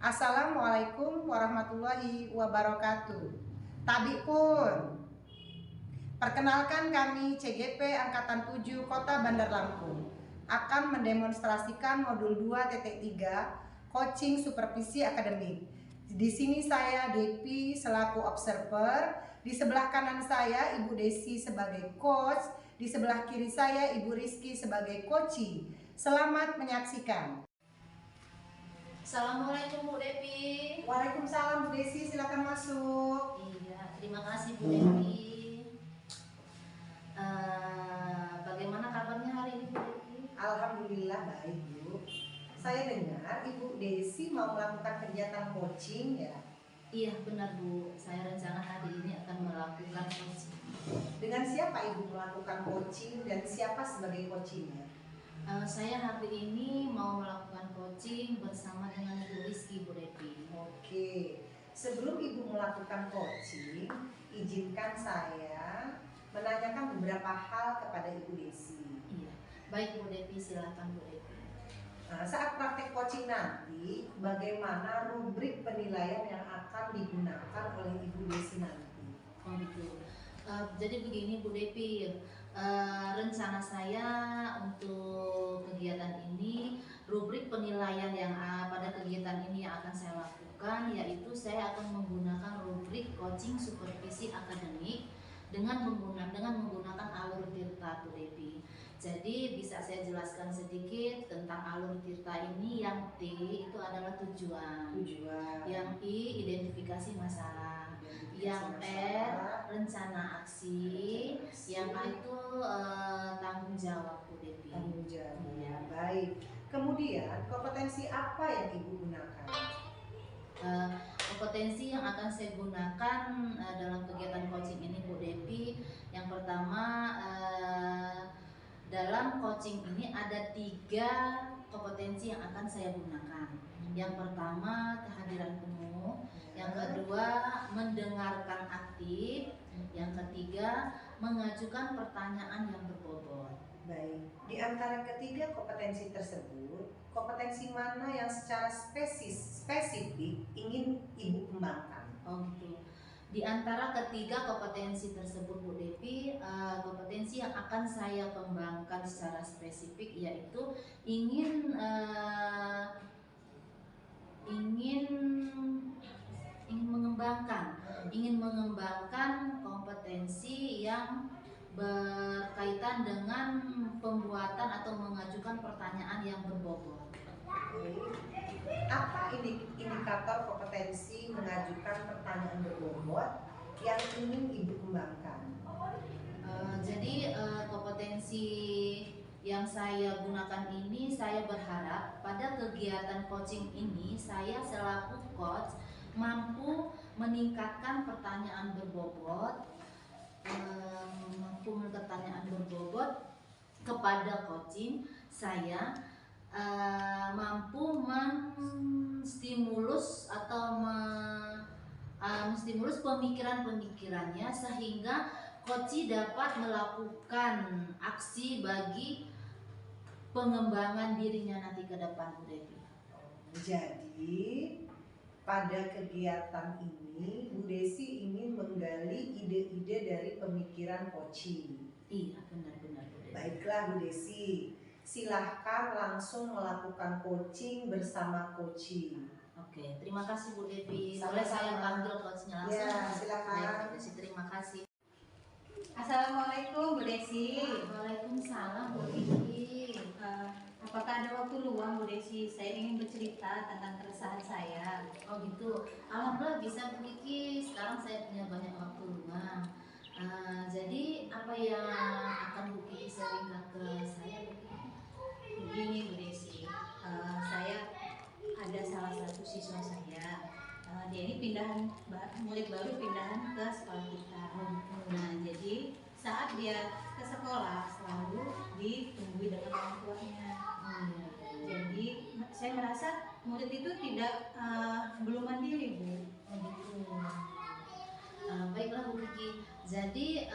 Assalamualaikum warahmatullahi wabarakatuh. Tadi pun, perkenalkan kami CGP Angkatan 7 Kota Bandar Lampung akan mendemonstrasikan modul 2.3 coaching supervisi akademik. Di sini saya Depi selaku observer, di sebelah kanan saya Ibu Desi sebagai coach, di sebelah kiri saya Ibu Rizky sebagai coachee. Selamat menyaksikan. Assalamualaikum Bu Depi. Waalaikumsalam Bu Desi, silakan masuk. Iya, terima kasih Bu Depi. Bagaimana kabarnya hari ini Bu Depi? Alhamdulillah baik Bu. Saya dengar Ibu Desi mau melakukan kegiatan coaching ya? Iya benar Bu, saya rencana hari ini akan melakukan coaching. Dengan siapa Ibu melakukan coaching dan siapa sebagai coachingnya? Saya hari ini mau melakukan coaching bersama dengan Ibu Rizky Bu Depi. Oke, sebelum Ibu melakukan coaching, izinkan saya menanyakan beberapa hal kepada Ibu Desi. Iya, baik Bu Depi, silakan Bu Depi. Nah, saat praktek coaching nanti, bagaimana rubrik penilaian yang akan digunakan oleh Ibu Desi nanti? Oh gitu. Jadi begini Bu Depi, rencana saya untuk kegiatan ini, rubrik penilaian yang pada kegiatan ini yang akan saya lakukan, yaitu saya akan menggunakan rubrik coaching supervisi akademik dengan menggunakan alur tirta Bu Depi. Jadi bisa saya jelaskan sedikit tentang alur tirta ini. Yang T itu adalah tujuan, yang I identifikasi masalah, yang R rencana aksi, yang A itu tanggung jawab Bu Depi. Tanggung jawab ya, baik. Kemudian kompetensi apa yang Ibu gunakan? Kompetensi yang akan saya gunakan dalam kegiatan coaching ini Bu Depi, yang pertama dalam coaching ini ada 3 kompetensi yang akan saya gunakan. Yang pertama kehadiran penuh, yang kedua mendengarkan aktif, yang ketiga mengajukan pertanyaan yang berbobot. Baik, di antara ketiga kompetensi tersebut, kompetensi mana yang secara spesifik ingin Ibu kembangkan? Oh gitu. Di antara ketiga kompetensi tersebut Bu Depi, kompetensi yang akan saya kembangkan secara spesifik yaitu ingin mengembangkan kompetensi yang berkaitan dengan pembuatan atau mengajukan pertanyaan yang berbobot. Apa indikator kompetensi mengajukan pertanyaan berbobot yang ingin Ibu kembangkan? Jadi kompetensi yang saya gunakan ini, saya berharap pada kegiatan coaching ini saya selaku coach mampu meningkatkan pertanyaan berbobot, kepada coaching saya, mampu menstimulus atau menstimulus pemikiran-pemikirannya sehingga coachee dapat melakukan aksi bagi pengembangan dirinya nanti ke depan Bu Devi. Jadi pada kegiatan ini Bu Desi ingin menggali ide-ide dari pemikiran coaching. Iya benar-benar Bu Devi. Baiklah Bu Desi, silahkan langsung melakukan coaching bersama coaching. Oke, terima kasih Bu Devi. Sama-sama. Boleh saya panggil coachnya langsung? Ya, silakan. Baik, Bu Desi, terima kasih. Assalamualaikum Bu Desi. Waalaikumsalam Bu Devi. Apakah ada waktu luang Bu Desi? Saya ingin bercerita tentang keresahan saya. Oh gitu. Alhamdulillah bisa Bu Kiki. Sekarang saya punya banyak waktu luang. Jadi apa yang akan Bu Kiki sharingkan ke saya Bu Kiki? Begini Bu Desi, saya ada salah satu siswa saya. Dia ini murid baru pindahan ke sekolah kita. Nah, jadi saat dia ke sekolah selalu ditunggui dengan orang tuanya. Jadi saya merasa murid itu belum mandiri Bu. Baiklah Bu Kiki. Jadi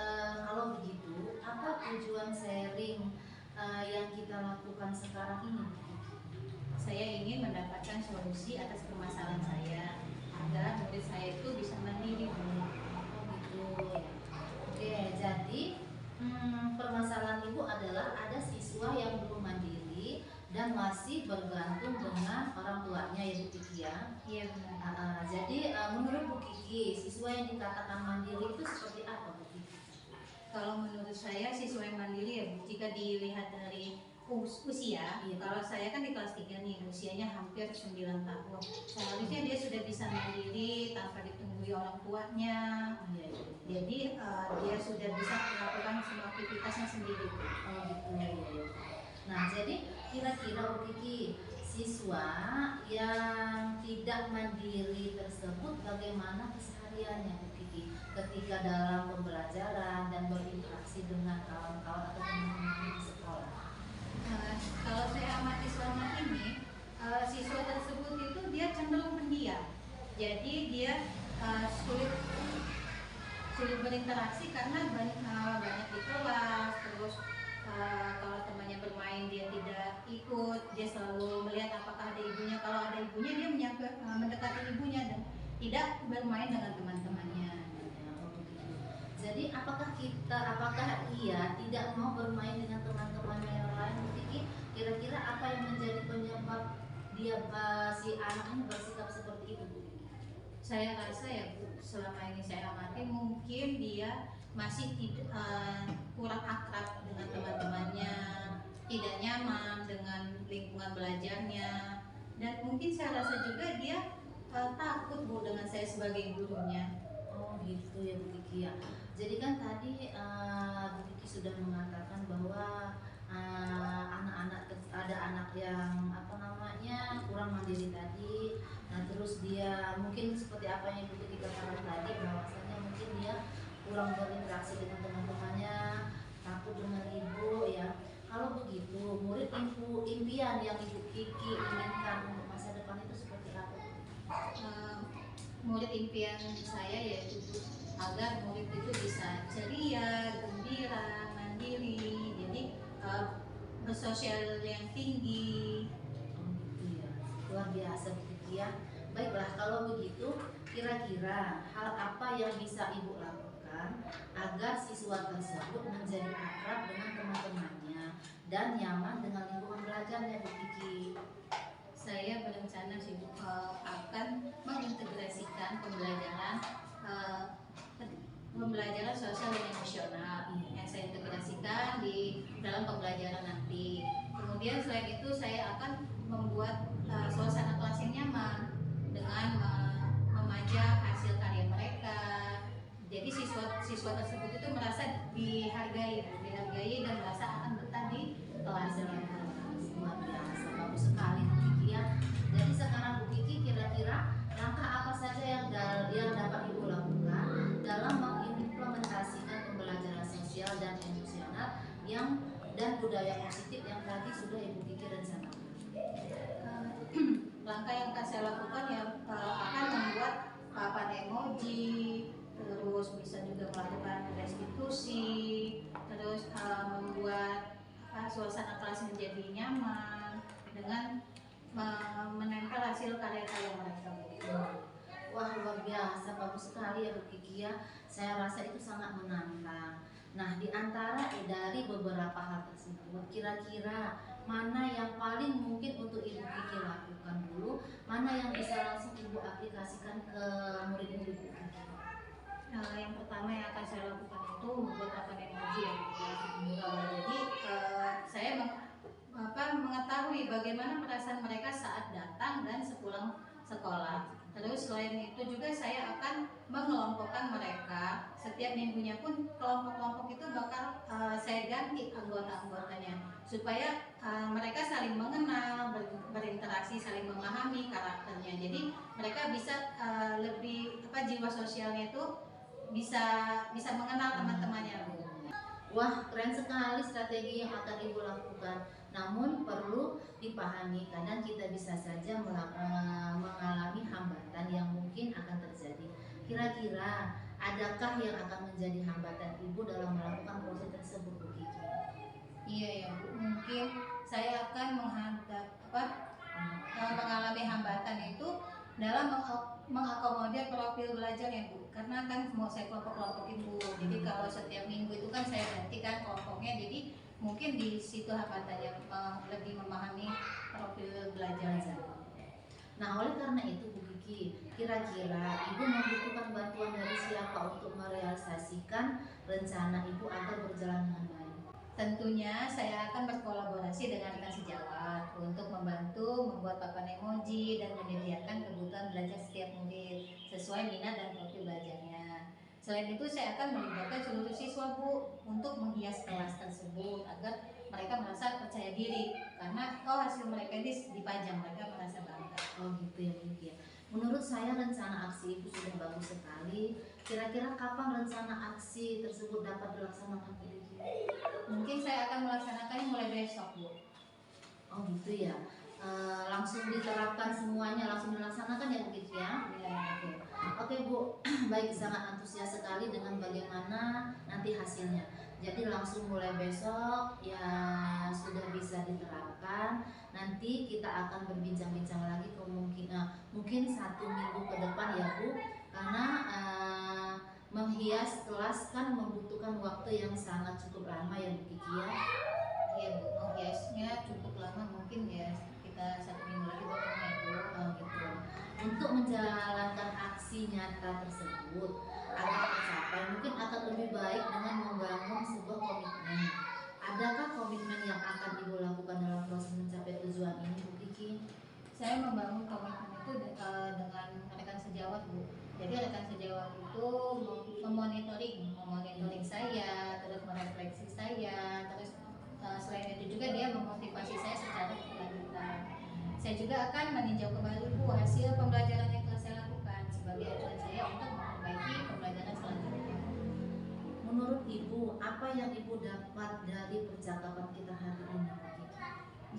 kalau begitu, apa tujuan sharing yang kita lakukan sekarang ini Bu Kiki? saya ingin mendapatkan solusi atas permasalahan saya agar murid saya itu bisa mandiri, Bu. Oh gitu ya. Oke, jadi permasalahan ibu adalah ada siswa yang belum mandiri dan masih bergantung dengan orang tuanya ya Bu Kiki ya. Iya benar. Jadi menurut Bu Kiki, siswa yang dikatakan mandiri itu seperti apa Bu Kiki? Kalau menurut saya siswa yang mandiri ya Bu, jika dilihat dari usia, Iya. kalau saya kan di kelas 3 nih, usianya hampir 9 tahun. Seharusnya dia sudah bisa mandiri tanpa ditunggui orang tuanya. Iya, iya. Jadi dia sudah bisa melakukan semua aktivitasnya sendiri. Oh gitu ya. Iya. Nah, jadi kira-kira Bu Kiki, siswa yang tidak mandiri tersebut bagaimana kesehariannya Bu Kiki ketika dalam pembelajaran dan berinteraksi dengan kawan-kawan atau teman-teman di sekolah? Kalau saya amati selama ini, siswa tersebut itu dia cenderung pendiam. Jadi dia sulit berinteraksi karena banyak di kelas. Terus kalau temannya bermain dia tidak ikut, dia selalu melihat apakah ada ibunya. Kalau ada ibunya dia mendekati ibunya dan tidak bermain dengan teman-temannya. Jadi apakah ia tidak mau bermain dengan teman-temannya yang lain Bu Kiki? Kira-kira apa yang menjadi penyebab dia si anak ini bersikap seperti itu Bu Kiki? Saya rasa ya Bu, selama ini saya amati mungkin dia masih kurang akrab dengan teman-temannya, tidak nyaman dengan lingkungan belajarnya, dan mungkin saya rasa juga dia takut Bu dengan saya sebagai gurunya. Oh gitu ya Bu Kiki ya. Jadi kan tadi Bu Kiki sudah mengatakan bahwa ada anak yang kurang mandiri tadi. Nah terus dia mungkin seperti apa yang Bu Kiki katakan tadi, bahwasanya mungkin dia kurang berinteraksi dengan teman-temannya, takut dengan ibu ya. Kalau begitu, murid impian yang Ibu Kiki inginkan untuk masa depan itu seperti apa? Murid impian saya yaitu agar murid itu bisa ceria, gembira, mandiri, jadi bersosial yang tinggi. Oh gitu ya, luar biasa Bu Kiki ya. Baiklah, kalau begitu kira-kira hal apa yang bisa Ibu lakukan agar siswa tersebut menjadi akrab dengan teman-temannya dan nyaman dengan lingkungan belajarnya Bu Kiki? Saya berencana sih akan mengintegrasikan pembelajaran sosial dan emosional yang saya integrasikan di dalam pembelajaran nanti. Kemudian selain itu saya akan membuat suasana kelas yang nyaman dengan memajang hasil karya mereka. Jadi siswa tersebut itu merasa dihargai dan merasa akan betah di kelasnya. Luar biasa, bagus sekali Bu Kiki ya. Jadi sekarang Bu Kiki kira-kira langkah apa saja yang dapat Ibu lakukan dalam mengimplementasikan pembelajaran sosial dan emosional dan budaya positif yang tadi sudah Ibu Kiki rencanakan? Langkah yang akan saya lakukan akan membuat papan emoji, terus bisa juga melakukan restitusi, terus membuat suasana kelas menjadi nyaman dengan menempel hasil karya-karya mereka. Wah luar biasa, bagus sekali ya Bu Kiki ya. Saya rasa itu sangat menantang. Nah di antara dari beberapa hal tersebut, kira-kira mana yang paling mungkin untuk Ibu Kiki lakukan dulu, mana yang bisa langsung Ibu aplikasikan ke murid-murid Bu Kiki? Yang pertama yang akan saya lakukan itu membuat papan emoji ya. Jadi saya mengetahui bagaimana perasaan mereka saat datang dan sepulang sekolah. Terus selain itu juga saya akan mengelompokkan mereka. Setiap minggunya pun kelompok-kelompok itu bakal saya ganti anggota-anggotanya supaya mereka saling mengenal, berinteraksi, saling memahami karakternya. Jadi mereka bisa lebih jiwa sosialnya itu bisa mengenal teman-temannya. Wah, keren sekali strategi yang akan Ibu lakukan. Namun perlu dipahami, kadang kita bisa saja mengalami hambatan yang mungkin akan terjadi. Kira-kira adakah yang akan menjadi hambatan Ibu dalam melakukan proses tersebut Bu Kiki? Iya ya Bu, mungkin saya akan mengalami hambatan itu dalam mengakomodir profil belajarnya Bu, karena kan mau saya kelompok-kelompokin Bu, jadi kalau setiap minggu itu kan saya gantikan kelompoknya, jadi mungkin di situ hambatannya lebih memahami profil belajarnya. Nah, oleh karena itu Bu Kiki, kira-kira Ibu membutuhkan bantuan dari siapa untuk merealisasikan rencana Ibu agar berjalan dengan baik? Tentunya saya akan berkolaborasi dengan rekan sejawat untuk membantu membuat papan emoji dan menyediakan kebutuhan belajar setiap murid sesuai minat dan profil belajarnya. Selain itu saya akan melibatkan seluruh siswa Bu untuk menghias kelas tersebut agar mereka merasa percaya diri, karena hasil mereka ini dipajang, mereka merasa bangga. Oh gitu ya Bu Kiki. Menurut saya rencana aksi Ibu sudah bagus sekali. Kira-kira kapan rencana aksi tersebut dapat dilaksanakan Bu Kiki? Mungkin saya akan melaksanakannya mulai besok Bu. Oh gitu ya. Langsung diterapkan semuanya, langsung dilaksanakan ya Bu Kiki ya? Ya. Oke Bu, baik, sangat antusias sekali dengan bagaimana nanti hasilnya. Jadi langsung mulai besok ya sudah bisa diterapkan. Nanti kita akan berbincang-bincang lagi mungkin 1 minggu ke depan ya Bu, karena menghias kelas kan membutuhkan waktu yang sangat cukup lama ya Bu Kiki ya. Iya Bu, menghiasnya cukup lama, mungkin ya kita 1 minggu lagi potongnya Bu. Gitu. Untuk menjalankan aksi nyata tersebut agar tercapai, mungkin akan lebih baik dengan membangun sebuah komitmen. Adakah komitmen yang akan Ibu lakukan dalam proses mencapai tujuan ini Bu Kiki? Saya membangun komitmen itu dengan rekan sejawat Bu. Jadi rekan sejawat itu memonitoring saya, terus merefleksi saya, terus selain itu juga dia memotivasi saya secara berkelanjutan. Saya juga akan meninjau kembali Bu hasil pembelajaran yang telah saya lakukan sebagai acuan saya untuk memperbaiki pembelajaran selanjutnya. Menurut Ibu, apa yang Ibu dapat dari percakapan kita hari ini Bu Kiki?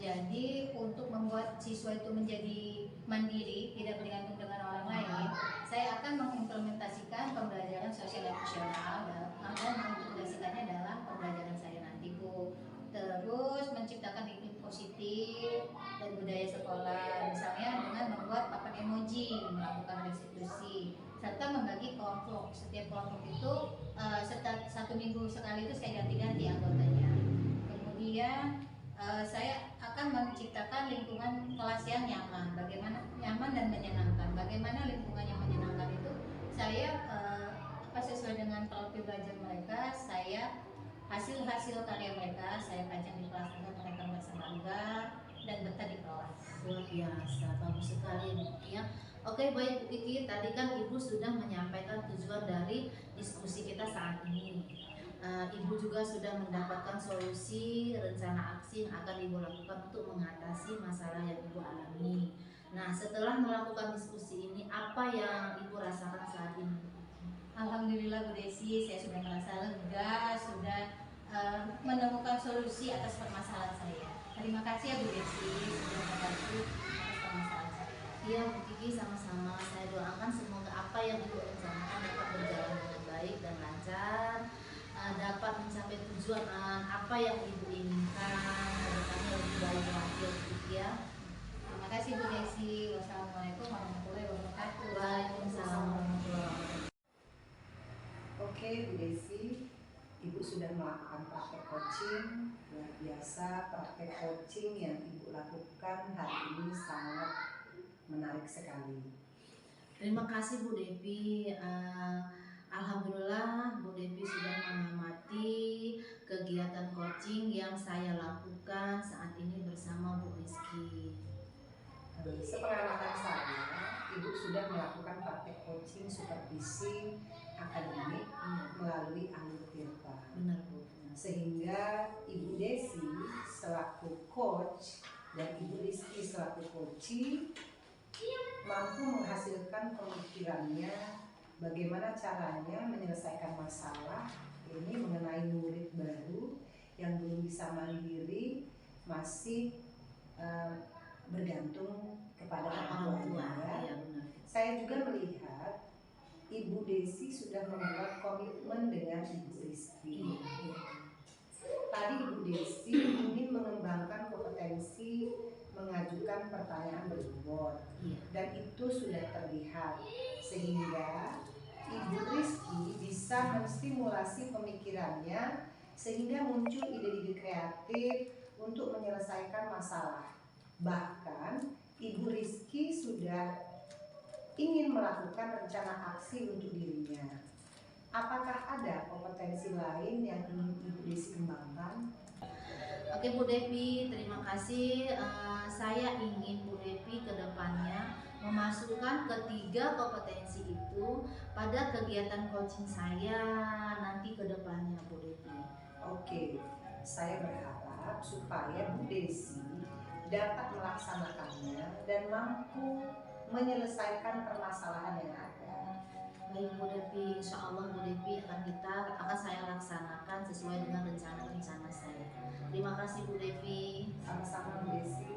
Jadi untuk membuat siswa itu menjadi mandiri, tidak bergantung dengan orang lain, saya akan mengimplementasikan pembelajaran sosial emosional dan mengintegrasikannya dalam pembelajaran saya nanti Bu. Terus menciptakan iklim positif dan budaya sekolah, misalnya dengan membuat papan emoji, melakukan restitusi, serta membagi kelompok. Setiap kelompok itu 1 minggu sekali itu saya ganti-ganti anggotanya. Kemudian saya akan menciptakan lingkungan kelas yang nyaman. Bagaimana nyaman dan menyenangkan? Bagaimana lingkungan yang menyenangkan itu? Saya sesuai dengan profil belajar mereka, saya hasil karya mereka saya pajang di kelas agar mereka merasa bangga dan betah di kelas. Luar biasa, bagus sekali Bu Kiki ya. Oke baik Bu Kiki, tadi kan Ibu sudah menyampaikan tujuan dari diskusi kita saat ini. Ibu juga sudah mendapatkan solusi rencana aksi yang akan Ibu lakukan untuk mengatasi masalah yang Ibu alami. Nah, setelah melakukan diskusi ini, apa yang Ibu rasakan saat ini? Alhamdulillah Bu Desi, saya sudah merasa lega, sudah menemukan solusi atas permasalahan saya. Terima kasih ya Bu Desi sudah membantu atas permasalahan saya. Iya Bu Kiki, sama-sama. Saya doakan semoga apa yang Ibu rencanakan dapat berjalan dengan baik dan lancar, dapat mencapai tujuan apa yang Ibu inginkan, kedepannya lebih baik lagi ya Bu Kiki ya. Terima kasih Bu Desi. Wassalamualaikum warahmatullahi wabarakatuh. Waalaikumsalam warahmatullahi wabarakatuh. Oke Bu Desi, Ibu sudah melakukan praktek coaching. Luar biasa, praktek coaching yang Ibu lakukan hari ini sangat menarik sekali. Terima kasih Bu Devi. Alhamdulillah Bu Devi sudah mengamati kegiatan coaching yang saya lakukan saat ini bersama Bu Rizky. Sepengamatan saya, Ibu sudah melakukan praktek coaching supervisi akademik melalui Alur Tirta. Benar Bu. Sehingga Ibu Desi selaku coach dan Ibu Rizky selaku coaching mampu menghasilkan pemikirannya bagaimana caranya menyelesaikan masalah ini mengenai murid baru yang belum bisa mandiri, masih bergantung kepada orang tuanya. Ya, benar. Saya juga melihat Ibu Desi sudah membuat komitmen dengan Ibu Rizky. Tadi Ibu Desi ingin mengembangkan kompetensi mengajukan pertanyaan berbobot Iya. dan itu sudah terlihat sehingga Ibu Rizky bisa menstimulasi pemikirannya sehingga muncul ide-ide kreatif untuk menyelesaikan masalah. Bahkan Ibu Rizky sudah ingin melakukan rencana aksi untuk dirinya. Apakah ada kompetensi lain yang ingin Ibu Desi kembangkan? Oke Bu Devi, terima kasih. Saya ingin Bu Devi ke depannya memasukkan ketiga kompetensi itu pada kegiatan coaching saya nanti ke depannya Bu Devi. Oke, saya berharap supaya Bu Desi dapat melaksanakannya dan mampu menyelesaikan permasalahan yang ada. Baik Bu Devi, insya Allah Bu Devi akan saya laksanakan sesuai dengan rencana-rencana saya. Terima kasih Bu Devi. Sama-sama Bu Desi.